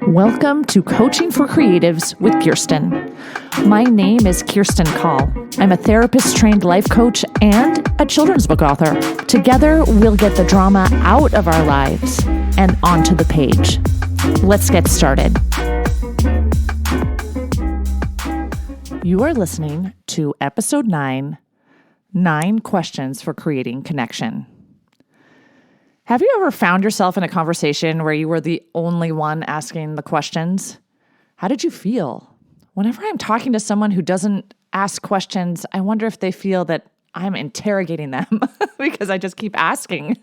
Welcome to Coaching for Creatives with Kirsten. My name is Kirsti Call. I'm a therapist-trained life coach and a children's book author. Together, we'll get the drama out of our lives and onto the page. Let's get started. You are listening to Episode 9, 9 Questions for Creating Connection. Have you ever found yourself in a conversation where you were the only one asking the questions? How did you feel? Whenever I'm talking to someone who doesn't ask questions, I wonder if they feel that I'm interrogating them because I just keep asking.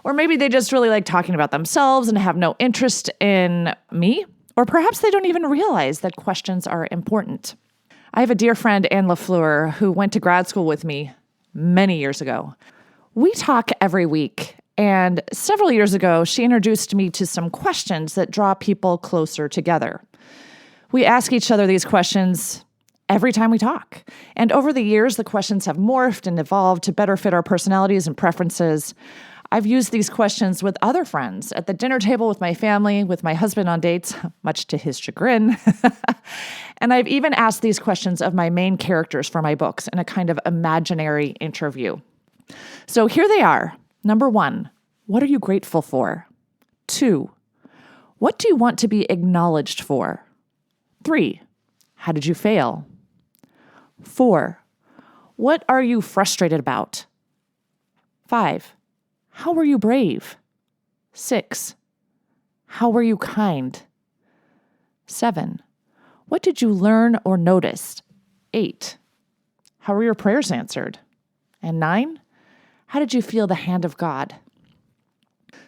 Or maybe they just really like talking about themselves and have no interest in me. Or perhaps they don't even realize that questions are important. I have a dear friend, Anne LaFleur, who went to grad school with me many years ago. We talk every week. And several years ago, she introduced me to some questions that draw people closer together. We ask each other these questions every time we talk. And over the years, the questions have morphed and evolved to better fit our personalities and preferences. I've used these questions with other friends, at the dinner table with my family, with my husband on dates, much to his chagrin. And I've even asked these questions of my main characters for my books in a kind of imaginary interview. So here they are. Number 1, what are you grateful for? 2, what do you want to be acknowledged for? 3, how did you fail? 4, what are you frustrated about? 5, how were you brave? 6, how were you kind? 7, what did you learn or notice? 8, how were your prayers answered? And 9, how did you feel the hand of God?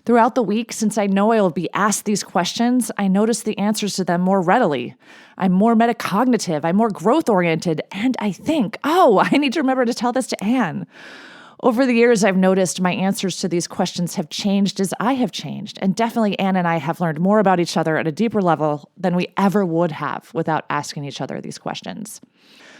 Throughout the week, since I know I will be asked these questions, I notice the answers to them more readily. I'm more metacognitive, I'm more growth-oriented, and I think, I need to remember to tell this to Anne. Over the years, I've noticed my answers to these questions have changed as I have changed, and definitely Anne and I have learned more about each other at a deeper level than we ever would have without asking each other these questions.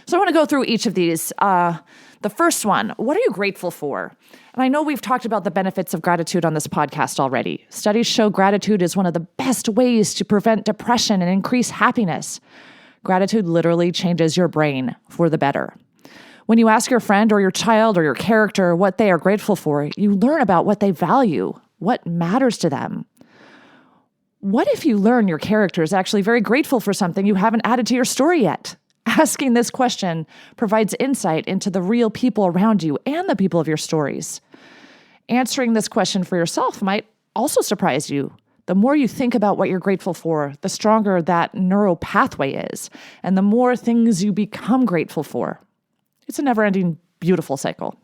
So I want to go through each of these. The first one, what are you grateful for? And I know we've talked about the benefits of gratitude on this podcast already. Studies show gratitude is one of the best ways to prevent depression and increase happiness. Gratitude literally changes your brain for the better. When you ask your friend or your child or your character what they are grateful for, you learn about what they value, what matters to them. What if you learn your character is actually very grateful for something you haven't added to your story yet? Asking this question provides insight into the real people around you and the people of your stories. Answering this question for yourself might also surprise you. The more you think about what you're grateful for, the stronger that neural pathway is, and the more things you become grateful for. It's a never-ending, beautiful cycle.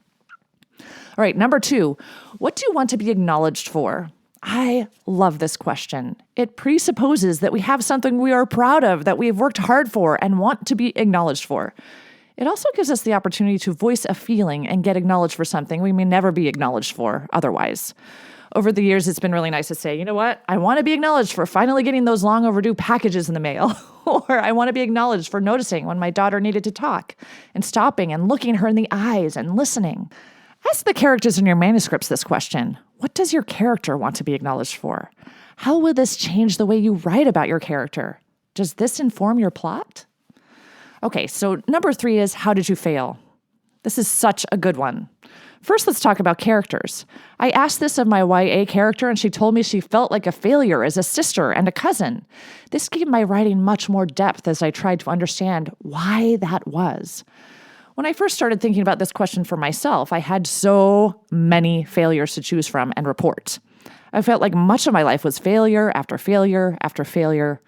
All right, number 2, what do you want to be acknowledged for? I love this question. It presupposes that we have something we are proud of, that we've worked hard for and want to be acknowledged for. It also gives us the opportunity to voice a feeling and get acknowledged for something we may never be acknowledged for otherwise. Over the years, it's been really nice to say, you know what? I want to be acknowledged for finally getting those long overdue packages in the mail. Or I want to be acknowledged for noticing when my daughter needed to talk and stopping and looking her in the eyes and listening. Ask the characters in your manuscripts this question. What does your character want to be acknowledged for? How will this change the way you write about your character? Does this inform your plot? Okay, so number 3 is, how did you fail? This is such a good one. First, let's talk about characters. I asked this of my YA character, and she told me she felt like a failure as a sister and a cousin. This gave my writing much more depth as I tried to understand why that was. When I first started thinking about this question for myself, I had so many failures to choose from and report. I felt like much of my life was failure after failure after failure.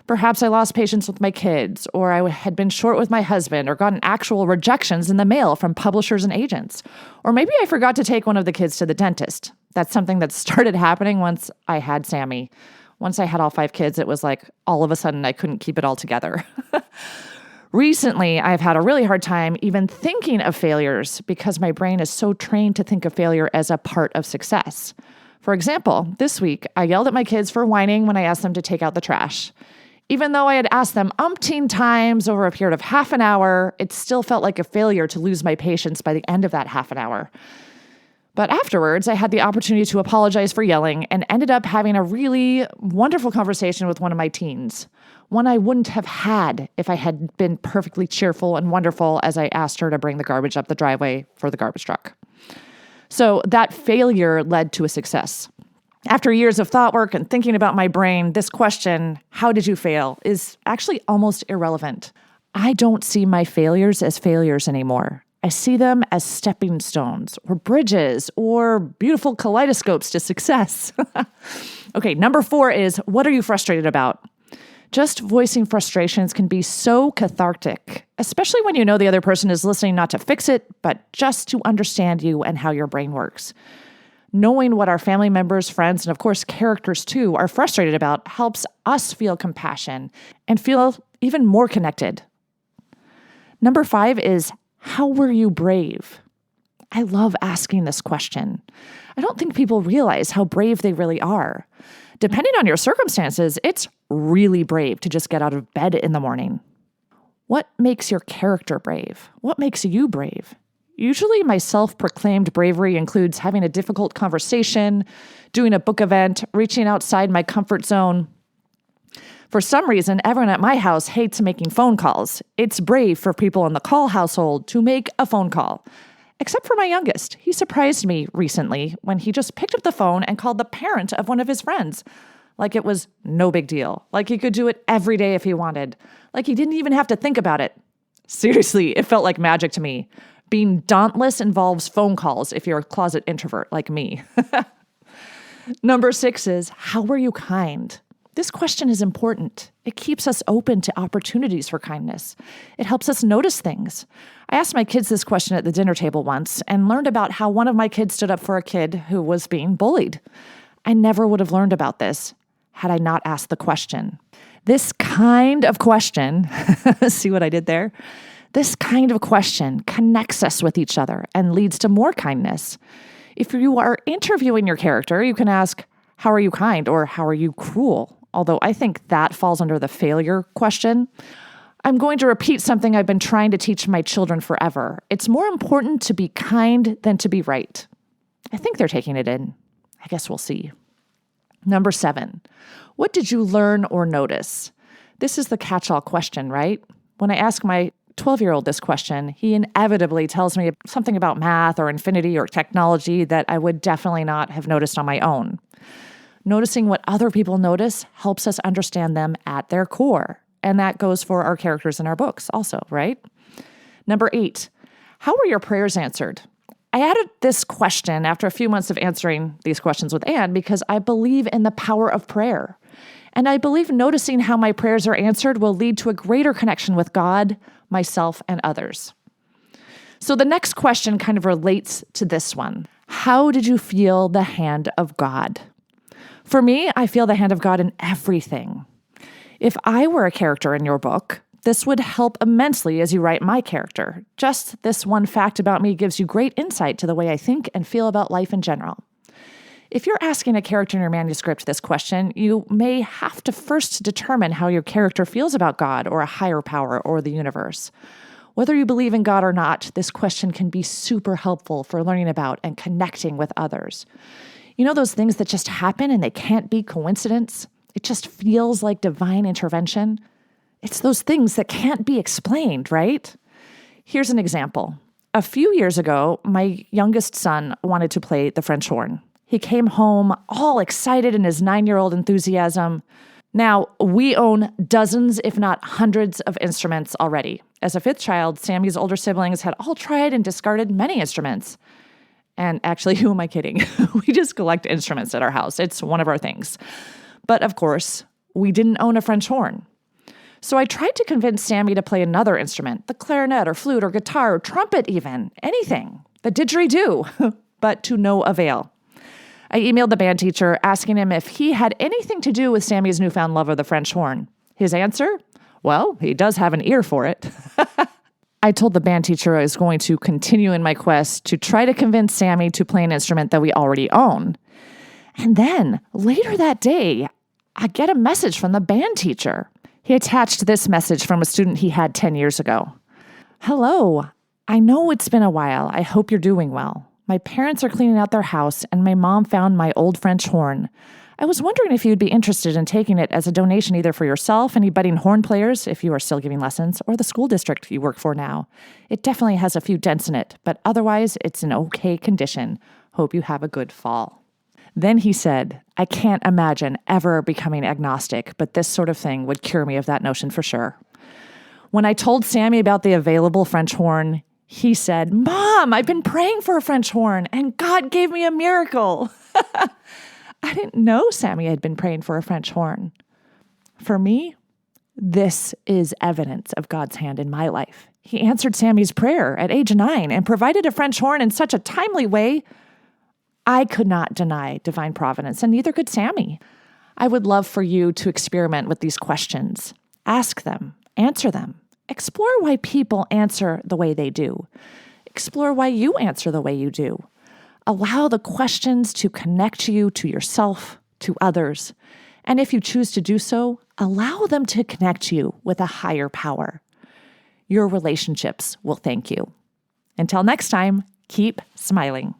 Perhaps I lost patience with my kids, or I had been short with my husband, or gotten actual rejections in the mail from publishers and agents. Or maybe I forgot to take one of the kids to the dentist. That's something that started happening once I had Sammy. Once I had all 5 kids, it was like all of a sudden I couldn't keep it all together. Recently, I've had a really hard time even thinking of failures because my brain is so trained to think of failure as a part of success. For example, this week, I yelled at my kids for whining when I asked them to take out the trash. Even though I had asked them umpteen times over a period of half an hour, it still felt like a failure to lose my patience by the end of that half an hour. But afterwards, I had the opportunity to apologize for yelling and ended up having a really wonderful conversation with one of my teens. One I wouldn't have had if I had been perfectly cheerful and wonderful as I asked her to bring the garbage up the driveway for the garbage truck. So that failure led to a success. After years of thought work and thinking about my brain, this question, how did you fail, is actually almost irrelevant. I don't see my failures as failures anymore. I see them as stepping stones or bridges or beautiful kaleidoscopes to success. Okay, number 4 is, what are you frustrated about? Just voicing frustrations can be so cathartic, especially when you know the other person is listening not to fix it, but just to understand you and how your brain works. Knowing what our family members, friends, and of course characters too are frustrated about helps us feel compassion and feel even more connected. Number 5 is, how were you brave? I love asking this question. I don't think people realize how brave they really are. Depending on your circumstances, it's really brave to just get out of bed in the morning. What makes your character brave? What makes you brave? Usually my self-proclaimed bravery includes having a difficult conversation, doing a book event, reaching outside my comfort zone. For some reason, everyone at my house hates making phone calls. It's brave for people in the Call household to make a phone call. Except for my youngest. He surprised me recently when he just picked up the phone and called the parent of one of his friends. Like it was no big deal. Like he could do it every day if he wanted. Like he didn't even have to think about it. Seriously, it felt like magic to me. Being dauntless involves phone calls if you're a closet introvert like me. Number 6 is, how were you kind? This question is important. It keeps us open to opportunities for kindness. It helps us notice things. I asked my kids this question at the dinner table once and learned about how one of my kids stood up for a kid who was being bullied. I never would have learned about this had I not asked the question. This kind of question, see what I did there? This kind of question connects us with each other and leads to more kindness. If you are interviewing your character, you can ask, how are you kind or how are you cruel? Although I think that falls under the failure question. I'm going to repeat something I've been trying to teach my children forever. It's more important to be kind than to be right. I think they're taking it in. I guess we'll see. Number 7, what did you learn or notice? This is the catch-all question, right? When I ask my 12-year-old this question, he inevitably tells me something about math or infinity or technology that I would definitely not have noticed on my own. Noticing what other people notice helps us understand them at their core. And that goes for our characters in our books also, right? Number 8, how were your prayers answered? I added this question after a few months of answering these questions with Anne because I believe in the power of prayer. And I believe noticing how my prayers are answered will lead to a greater connection with God, myself, and others. So the next question kind of relates to this one. How did you feel the hand of God? For me, I feel the hand of God in everything. If I were a character in your book, this would help immensely as you write my character. Just this one fact about me gives you great insight to the way I think and feel about life in general. If you're asking a character in your manuscript this question, you may have to first determine how your character feels about God or a higher power or the universe. Whether you believe in God or not, this question can be super helpful for learning about and connecting with others. You know those things that just happen and they can't be coincidence? It just feels like divine intervention. It's those things that can't be explained, right? Here's an example. A few years ago, my youngest son wanted to play the French horn. He came home all excited in his 9-year-old enthusiasm. Now, we own dozens, if not hundreds, of instruments already. As a 5th child, Sammy's older siblings had all tried and discarded many instruments. And actually, who am I kidding? We just collect instruments at our house. It's one of our things. But of course, we didn't own a French horn. So I tried to convince Sammy to play another instrument, the clarinet or flute or guitar or trumpet even, anything, the didgeridoo, but to no avail. I emailed the band teacher asking him if he had anything to do with Sammy's newfound love of the French horn. His answer? Well, he does have an ear for it. I told the band teacher I was going to continue in my quest to try to convince Sammy to play an instrument that we already own. And then, later that day, I get a message from the band teacher. He attached this message from a student he had 10 years ago. Hello, I know it's been a while. I hope you're doing well. My parents are cleaning out their house, and my mom found my old French horn. I was wondering if you'd be interested in taking it as a donation either for yourself, any budding horn players, if you are still giving lessons, or the school district you work for now. It definitely has a few dents in it, but otherwise it's in okay condition. Hope you have a good fall. Then he said, I can't imagine ever becoming agnostic, but this sort of thing would cure me of that notion for sure. When I told Sammy about the available French horn, he said, Mom, I've been praying for a French horn, and God gave me a miracle. I didn't know Sammy had been praying for a French horn. For me, this is evidence of God's hand in my life. He answered Sammy's prayer at age 9 and provided a French horn in such a timely way. I could not deny divine providence, and neither could Sammy. I would love for you to experiment with these questions. Ask them, answer them. Explore why people answer the way they do. Explore why you answer the way you do. Allow the questions to connect you to yourself, to others. And if you choose to do so, allow them to connect you with a higher power. Your relationships will thank you. Until next time, keep smiling.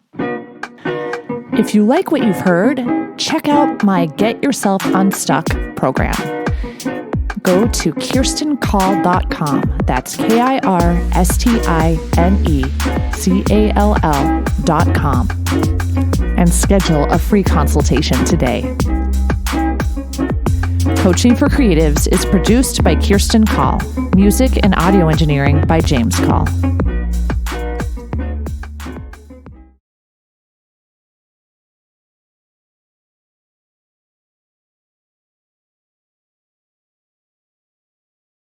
If you like what you've heard, check out my Get Yourself Unstuck program. Go to KirstenCall.com. That's KirstineCall.com and schedule a free consultation today. Coaching for Creatives is produced by Kirsten Call. Music and audio engineering by James Call.